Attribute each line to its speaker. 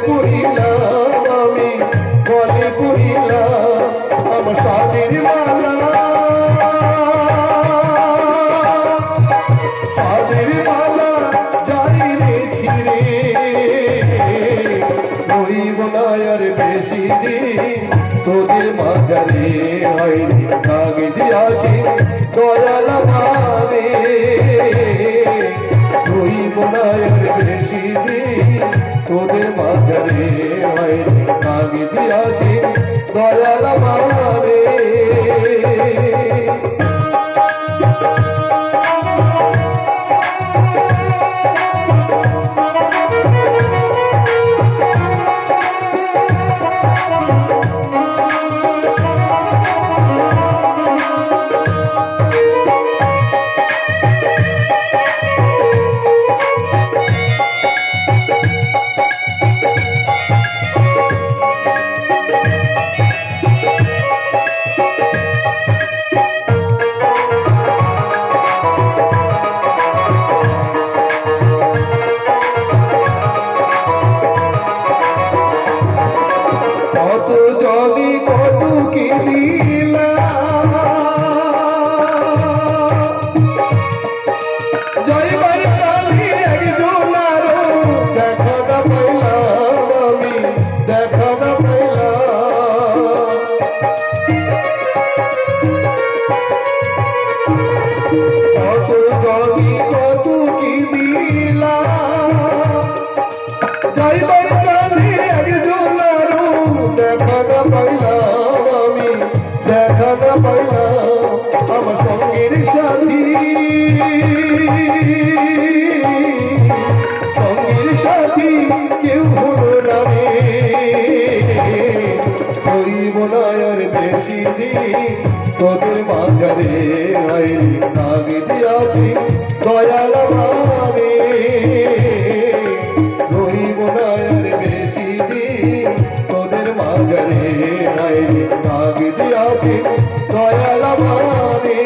Speaker 1: করিলাম আমি গলে করিলাম আমার স্বাদের মালা, স্বাদের মালা জানি রে ছিড়ে হইব না আর বেশি দিন তোদের মাঝারে হয়নি দাগ দিয়াছি দয়াল আমারে হইব না আর বেশি দিন তোদের মাঝারে হয়নি দাগ দিয়াছি দয়াল আমারে। কত জলি কত কি দিলা জয়বার কালি একজন আরো দেখা না পাইলাম আমি দেখা না পাইলাম। কত জলি কত কি দিলা জয়বার কালি একজন দেখা না পাইলাম আমি দেখা না পাইলাম আমার সঙ্গের সাথী, সঙ্গের সাথী কেউ হলো না রে হইব না আর বেশি দিন তোদের মাঝারে আইনি দাগ দিয়াছি দয়াল আমারে হইব না আর বেশি দিন তোদের মাঝারে আইনি দাগ দিয়াছি দয়াল আমারে।